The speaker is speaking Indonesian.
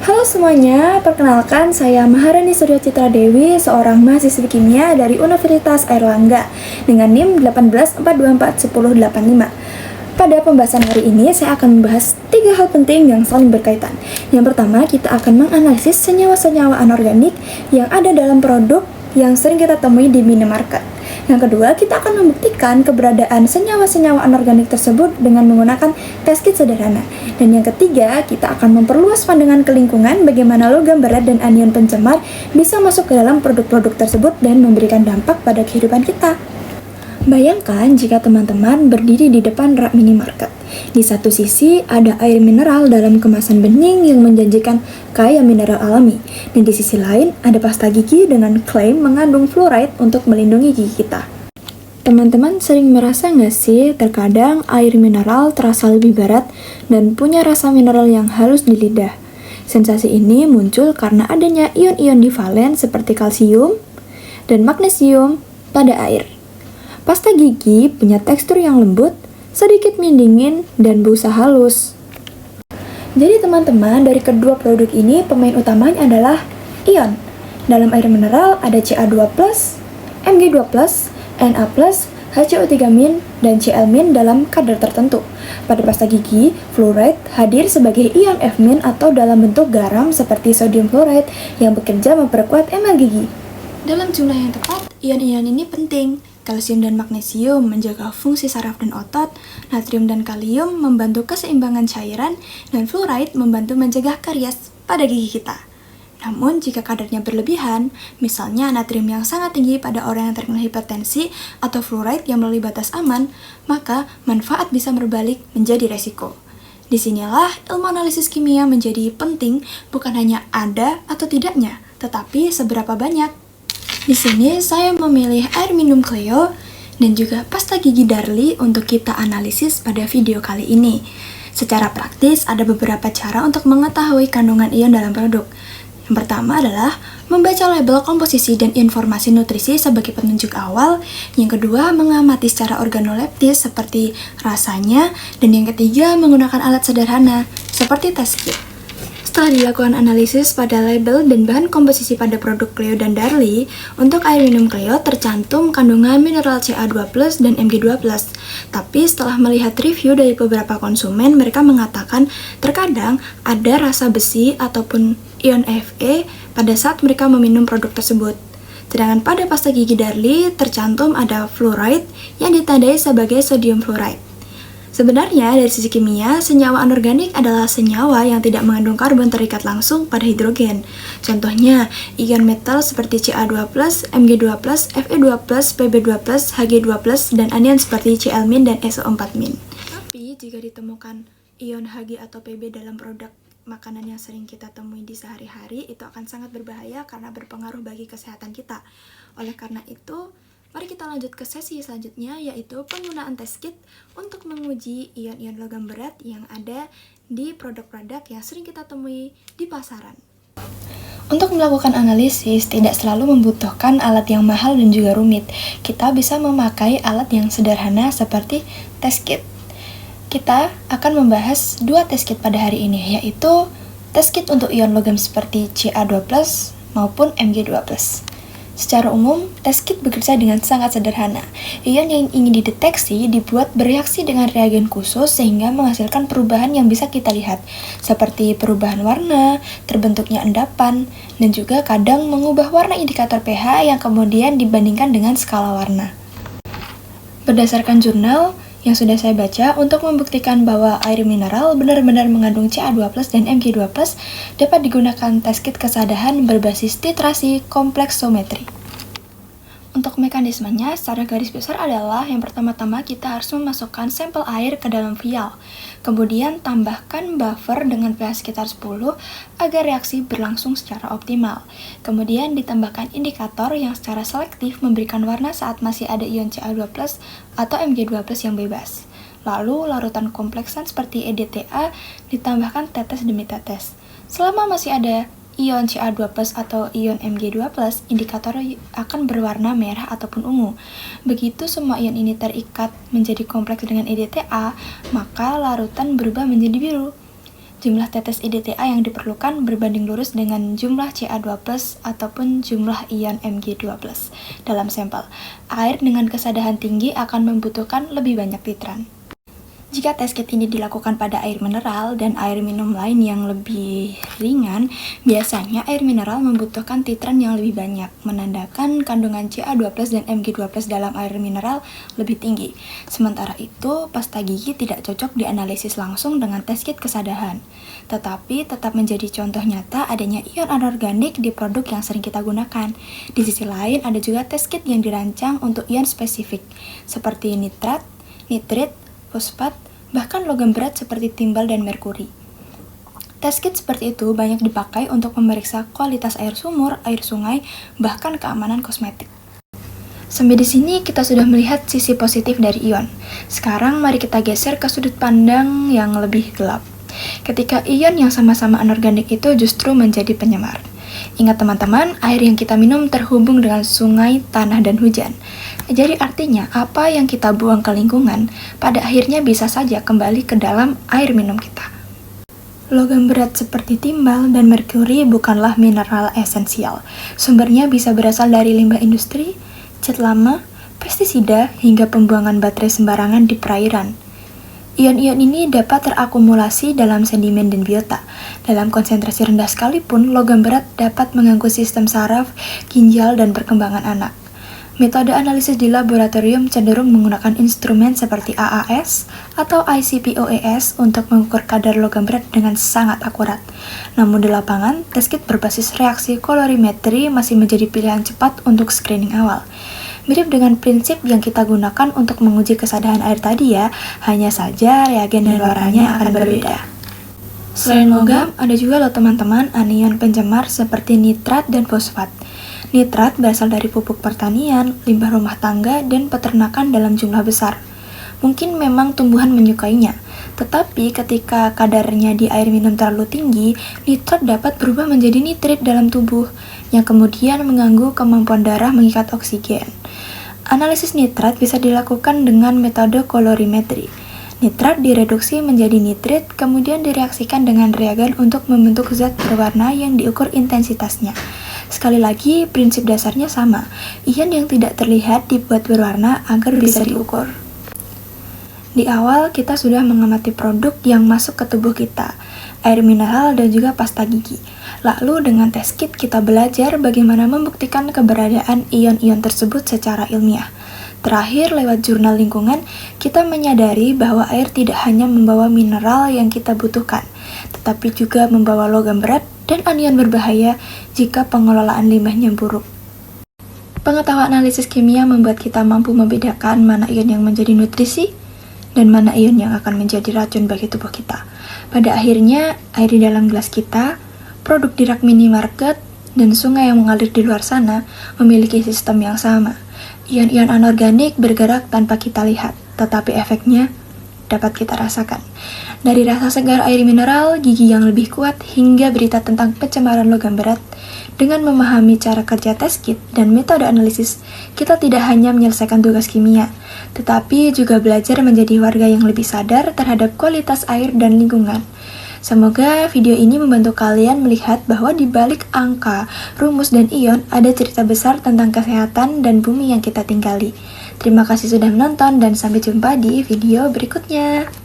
Halo semuanya, perkenalkan saya Maharani Surya Citra Dewi, seorang mahasiswi kimia dari Universitas Airlangga dengan NIM 184241085. Pada pembahasan hari ini, saya akan membahas 3 hal penting yang saling berkaitan. Yang pertama, kita akan menganalisis senyawa-senyawa anorganik yang ada dalam produk yang sering kita temui di minimarket. Yang kedua, kita akan membuktikan keberadaan senyawa-senyawa anorganik tersebut dengan menggunakan test kit sederhana. Dan yang ketiga, kita akan memperluas pandangan ke lingkungan bagaimana logam berat dan anion pencemar bisa masuk ke dalam produk-produk tersebut dan memberikan dampak pada kehidupan kita. Bayangkan jika teman-teman berdiri di depan rak minimarket. Di satu sisi ada air mineral dalam kemasan bening yang menjanjikan kaya mineral alami. Dan di sisi lain ada pasta gigi dengan klaim mengandung fluoride untuk melindungi gigi kita. Teman-teman sering merasa nggak sih terkadang air mineral terasa lebih berat dan punya rasa mineral yang halus di lidah? Sensasi ini muncul karena adanya ion-ion divalen seperti kalsium dan magnesium pada air. Pasta gigi punya tekstur yang lembut, sedikit mendingin, dan busa halus. Jadi teman-teman, dari kedua produk ini pemain utamanya adalah ion. Dalam air mineral ada Ca2+, Mg2+, Na+, HCO3- dan Cl- dalam kadar tertentu. Pada pasta gigi, fluoride hadir sebagai ion F- atau dalam bentuk garam seperti sodium fluoride yang bekerja memperkuat emel gigi. Dalam jumlah yang tepat, ion-ion ini penting. Kalsium dan magnesium menjaga fungsi saraf dan otot, natrium dan kalium membantu keseimbangan cairan, dan fluoride membantu mencegah karies pada gigi kita. Namun, jika kadarnya berlebihan, misalnya natrium yang sangat tinggi pada orang yang terkena hipertensi atau fluoride yang melalui batas aman, maka manfaat bisa berbalik menjadi resiko. Disinilah ilmu analisis kimia menjadi penting, bukan hanya ada atau tidaknya, tetapi seberapa banyak. Di sini saya memilih air minum Cleo dan juga pasta gigi Darlie untuk kita analisis pada video kali ini. Secara praktis, ada beberapa cara untuk mengetahui kandungan ion dalam produk. Yang pertama adalah membaca label komposisi dan informasi nutrisi sebagai petunjuk awal. Yang kedua, mengamati secara organoleptis seperti rasanya. Dan yang ketiga, menggunakan alat sederhana seperti test kit. Setelah dilakukan analisis pada label dan bahan komposisi pada produk Cleo dan Darlie, untuk air minum Cleo tercantum kandungan mineral Ca2+ dan Mg2+. Tapi setelah melihat review dari beberapa konsumen, mereka mengatakan terkadang ada rasa besi ataupun ion Fe pada saat mereka meminum produk tersebut. Sedangkan pada pasta gigi Darlie tercantum ada fluoride yang ditandai sebagai sodium fluoride. Sebenarnya, dari sisi kimia, senyawa anorganik adalah senyawa yang tidak mengandung karbon terikat langsung pada hidrogen. Contohnya, ion metal seperti Ca2+, Mg2+, Fe2+, Pb2+, Hg2+, dan anion seperti Cl- dan SO4-. Tapi, jika ditemukan ion Hg atau Pb dalam produk makanan yang sering kita temui di sehari-hari, itu akan sangat berbahaya karena berpengaruh bagi kesehatan kita. Oleh karena itu, mari kita lanjut ke sesi selanjutnya, yaitu penggunaan test kit untuk menguji ion-ion logam berat yang ada di produk-produk yang sering kita temui di pasaran. Untuk melakukan analisis, tidak selalu membutuhkan alat yang mahal dan juga rumit. Kita bisa memakai alat yang sederhana seperti test kit. Kita akan membahas 2 test kit pada hari ini, yaitu test kit untuk ion logam seperti Ca2+ maupun Mg2+. Secara umum, test kit bekerja dengan sangat sederhana. Ion yang ingin dideteksi dibuat bereaksi dengan reagen khusus sehingga menghasilkan perubahan yang bisa kita lihat, seperti perubahan warna, terbentuknya endapan, dan juga kadang mengubah warna indikator pH yang kemudian dibandingkan dengan skala warna. Berdasarkan jurnal yang sudah saya baca, untuk membuktikan bahwa air mineral benar-benar mengandung Ca2+ dan Mg2+, dapat digunakan test kit kesadahan berbasis titrasi kompleksometri. Untuk mekanismenya, secara garis besar adalah yang pertama-tama kita harus memasukkan sampel air ke dalam vial. Kemudian tambahkan buffer dengan pH sekitar 10 agar reaksi berlangsung secara optimal. Kemudian ditambahkan indikator yang secara selektif memberikan warna saat masih ada ion Ca2+ atau Mg2+ yang bebas. Lalu larutan kompleksan seperti EDTA ditambahkan tetes demi tetes. Selama masih ada ion Ca2+ atau ion Mg2+, indikator akan berwarna merah ataupun ungu. Begitu semua ion ini terikat menjadi kompleks dengan EDTA, maka larutan berubah menjadi biru. jumlah tetes IDTA yang diperlukan berbanding lurus dengan jumlah Ca2+, ataupun jumlah ion Mg2+. Dalam sampel, air dengan kesadaran tinggi akan membutuhkan lebih banyak titran. Jika test kit ini dilakukan pada air mineral dan air minum lain yang lebih ringan, biasanya air mineral membutuhkan titran yang lebih banyak, menandakan kandungan Ca2+ dan Mg2+ dalam air mineral lebih tinggi. Sementara itu, pasta gigi tidak cocok dianalisis langsung dengan test kit kesadaran, tetapi tetap menjadi contoh nyata adanya ion anorganik di produk yang sering kita gunakan. Di sisi lain, ada juga test kit yang dirancang untuk ion spesifik, seperti nitrat, nitrit, fosfat, bahkan logam berat seperti timbal dan merkuri. Test kit seperti itu banyak dipakai untuk memeriksa kualitas air sumur, air sungai, bahkan keamanan kosmetik. Sampai di sini kita sudah melihat sisi positif dari ion. Sekarang mari kita geser ke sudut pandang yang lebih gelap. Ketika ion yang sama-sama anorganik itu justru menjadi penyemar. Ingat teman-teman, air yang kita minum terhubung dengan sungai, tanah, dan hujan. Jadi artinya, apa yang kita buang ke lingkungan, pada akhirnya bisa saja kembali ke dalam air minum kita. Logam berat seperti timbal dan merkuri bukanlah mineral esensial. Sumbernya bisa berasal dari limbah industri, cat lama, pestisida, hingga pembuangan baterai sembarangan di perairan. Ion-ion ini dapat terakumulasi dalam sedimen dan biota. Dalam konsentrasi rendah sekalipun, logam berat dapat mengganggu sistem saraf, ginjal, dan perkembangan anak. Metode analisis di laboratorium cenderung menggunakan instrumen seperti AAS atau ICP-OES untuk mengukur kadar logam berat dengan sangat akurat. Namun di lapangan, test kit berbasis reaksi kolorimetri masih menjadi pilihan cepat untuk screening awal. Mirip dengan prinsip yang kita gunakan untuk menguji kesadaran air tadi ya, hanya saja reagen dan warnanya akan berbeda. Selain logam, ada juga loh teman-teman anion pencemar seperti nitrat dan fosfat. Nitrat berasal dari pupuk pertanian, limbah rumah tangga, dan peternakan dalam jumlah besar. Mungkin memang tumbuhan menyukainya, tetapi ketika kadarnya di air minum terlalu tinggi, nitrat dapat berubah menjadi nitrit dalam tubuh, yang kemudian mengganggu kemampuan darah mengikat oksigen. Analisis nitrat bisa dilakukan dengan metode kolorimetri. Nitrat direduksi menjadi nitrit, kemudian direaksikan dengan reagen untuk membentuk zat berwarna yang diukur intensitasnya. Sekali lagi, prinsip dasarnya sama. Ion yang tidak terlihat dibuat berwarna agar bisa diukur. Di awal, kita sudah mengamati produk yang masuk ke tubuh kita, air mineral dan juga pasta gigi. Lalu dengan test kit kita belajar bagaimana membuktikan keberadaan ion-ion tersebut secara ilmiah. Terakhir, lewat jurnal lingkungan, kita menyadari bahwa air tidak hanya membawa mineral yang kita butuhkan, tetapi juga membawa logam berat dan anion berbahaya jika pengelolaan limbahnya buruk. Pengetahuan analisis kimia membuat kita mampu membedakan mana ion yang menjadi nutrisi dan mana ion yang akan menjadi racun bagi tubuh kita. Pada akhirnya, air di dalam gelas kita, produk di rak minimarket, dan sungai yang mengalir di luar sana memiliki sistem yang sama. Ion-ion anorganik bergerak tanpa kita lihat, tetapi efeknya dapat kita rasakan. Dari rasa segar air mineral, gigi yang lebih kuat, hingga berita tentang pencemaran logam berat, dengan memahami cara kerja test kit dan metode analisis, kita tidak hanya menyelesaikan tugas kimia, tetapi juga belajar menjadi warga yang lebih sadar terhadap kualitas air dan lingkungan. Semoga video ini membantu kalian melihat bahwa di balik angka, rumus, dan ion ada cerita besar tentang kesehatan dan bumi yang kita tinggali. Terima kasih sudah menonton dan sampai jumpa di video berikutnya.